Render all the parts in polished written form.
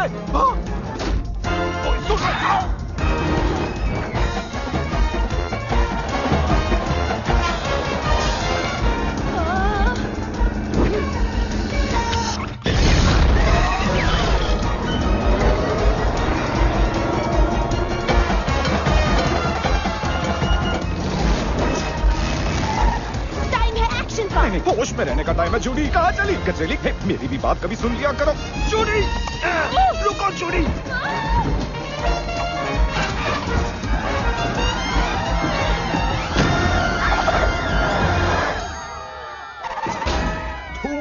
से। नहीं, होश में रहने का टाइम है। जूडी कहाँ चली? गजरेली, मेरी भी बात कभी सुन लिया करो। जूडी, रुको जूडी।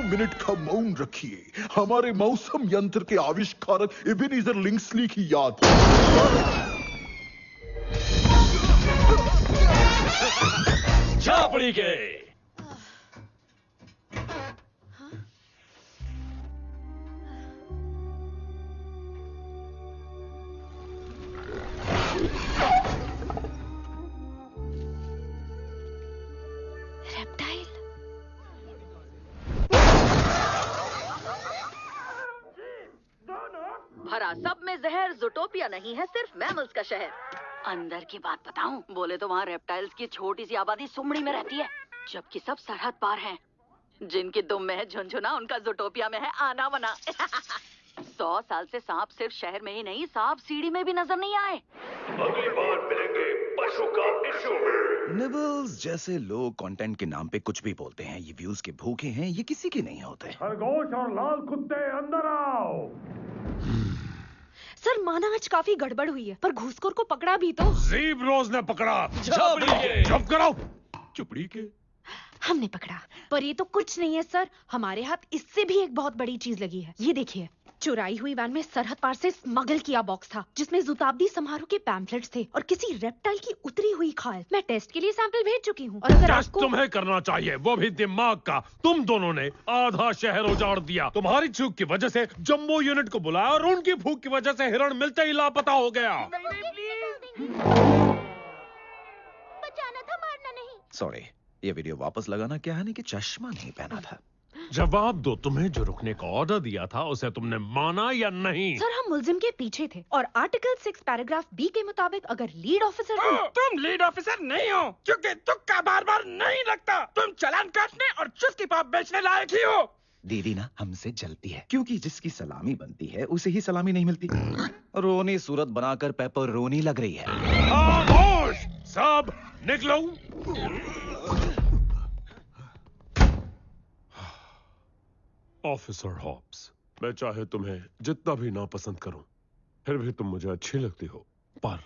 मिनट का मौन रखिए। हमारे मौसम यंत्र के आविष्कारक इबेनेज़र लिंक्सली की याद। झापड़ी के भरा सब में जहर। ज़ूटोपिया नहीं है, सिर्फ मैमल्स का शहर। अंदर की बात बताऊं, बोले तो वहाँ रेप्टाइल्स की छोटी सी आबादी सुमड़ी में रहती है, जबकि सब सरहद पार हैं। जिनकी दुम में है झुनझुना, उनका ज़ूटोपिया में है आना बना। 100 साल से सांप सिर्फ शहर में ही नहीं, सांप सीढ़ी में भी नजर नहीं आए। अगली बार मिलेंगे पशु का इशू में। निबल्स जैसे लोग कंटेंट के नाम पे कुछ भी बोलते हैं। ये व्यूज के भूखे हैं, ये किसी के नहीं होते। खरगोश और लाल कुत्ते अंदर आओ। सर माना आज काफी गड़बड़ हुई है, पर घूसखोर को पकड़ा भी तो। ज़ीब रोज ने पकड़ा। चुप कराओ। चुपड़ी के हमने पकड़ा, पर ये तो कुछ नहीं है सर। हमारे हाथ इससे भी एक बहुत बड़ी चीज लगी है। ये देखिए, चुराई हुई वैन में सरहद पार से स्मगल किया बॉक्स था, जिसमें शताब्दी समारोह के पैम्फलेट्स थे और किसी रेप्टाइल की उतरी हुई खाल। मैं टेस्ट के लिए सैंपल भेज चुकी हूँ। और अगर आपको तुम्हें करना चाहिए, वो भी दिमाग का। तुम दोनों ने आधा शहर उजाड़ दिया। तुम्हारी चूक की वजह से जंबो यूनिट को बुलाया और उनकी भूख की वजह से हिरण मिलते ही लापता हो गया। बचाना था, मारना नहीं। सॉरी, ये वीडियो वापस लगाना। क्या है कि चश्मा नहीं पहना था। जवाब दो, तुम्हें जो रुकने का ऑर्डर दिया था उसे तुमने माना या नहीं? सर हम मुलजिम के पीछे थे और आर्टिकल 6 पैराग्राफ बी के मुताबिक अगर लीड ऑफिसर तुम लीड ऑफिसर नहीं हो, क्योंकि तुक्का बार बार नहीं लगता। तुम चालान काटने और चुस्की पाप बेचने लायक ही हो। दीदी ना हमसे जलती है, क्योंकि जिसकी सलामी बनती है उसे ही सलामी नहीं मिलती। रोनी सूरत बनाकर पेपर रोनी लग रही है। खामोश, सब निकलो। ऑफिसर हॉब्स, मैं चाहे तुम्हें जितना भी नापसंद करूं, फिर भी तुम मुझे अच्छी लगती हो। पर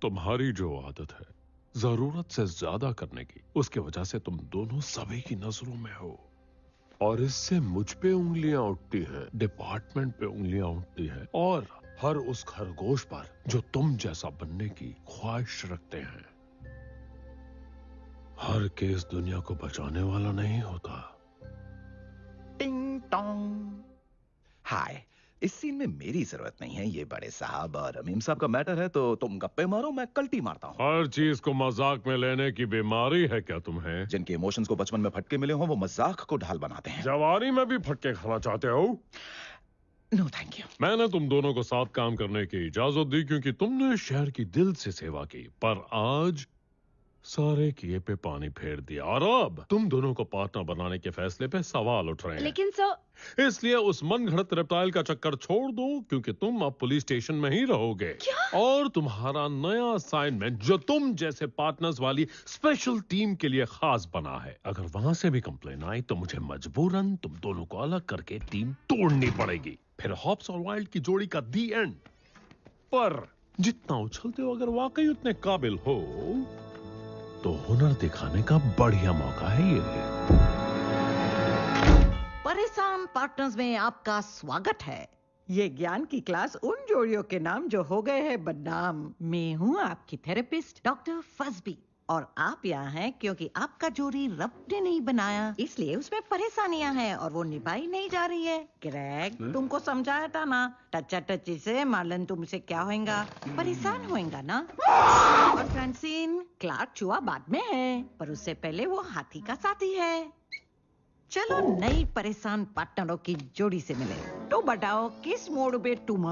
तुम्हारी जो आदत है जरूरत से ज्यादा करने की, उसकी वजह से तुम दोनों सभी की नजरों में हो। और इससे मुझ पे उंगलियां उठती हैं, डिपार्टमेंट पे उंगलियां उठती हैं, और हर उस खरगोश पर जो तुम जैसा बनने की ख्वाहिश रखते हैं। हर केस दुनिया को बचाने वाला नहीं होता। टिंग टोंग। हाय, इस सीन में मेरी जरूरत नहीं है। ये बड़े साहब और अमीम साहब का मैटर है, तो तुम गप्पे मारो, मैं कल्टी मारता हूँ। हर चीज को मजाक में लेने की बीमारी है क्या तुम्हें? जिनके इमोशंस को बचपन में फटके मिले हों, वो मजाक को ढाल बनाते हैं। जवानी में भी फटके खाना चाहते हो? No thank you. मैंने तुम दोनों को साथ काम करने की इजाजत दी क्योंकि तुमने शहर की दिल से सेवा की, पर आज सारे किए पे पानी फेर दिया और अब तुम दोनों को पार्टनर बनाने के फैसले पे सवाल उठ रहे हैं। लेकिन सर, इसलिए उस मनगढ़ंत रेप्टाइल का चक्कर छोड़ दो, क्योंकि तुम अब पुलिस स्टेशन में ही रहोगे। क्या? और तुम्हारा नया असाइनमेंट जो तुम जैसे पार्टनर्स वाली स्पेशल टीम के लिए खास बना है, अगर वहां से भी कंप्लेन आई तो मुझे मजबूरन तुम दोनों को अलग करके टीम तोड़नी पड़ेगी। फिर हॉब्स और वाइल्ड की जोड़ी का दी एंड। पर जितना उछलते हो, अगर वाकई उतने काबिल हो तो हुनर दिखाने का बढ़िया मौका है ये। परेशान पार्टनर्स में आपका स्वागत है। ये ज्ञान की क्लास उन जोड़ियों के नाम जो हो गए हैं बदनाम। मैं हूँ आपकी थेरेपिस्ट डॉक्टर फजबी, और आप यहाँ हैं क्योंकि आपका जोड़ी रब ने नहीं बनाया, इसलिए उसमें परेशानियां हैं और वो निभाई नहीं जा रही है। ग्रेग, तुमको समझाया था ना, टच्चा टच्ची से मार्लन तुमसे क्या होएगा, परेशान होएगा ना। और फ्रांसिन, क्लार्क चुहा बाद में है, पर उससे पहले वो हाथी का साथी है। चलो नई परेशान पार्टनरों की जोड़ी से मिले। तो बताओ किस मोड़ पे तुम्हारा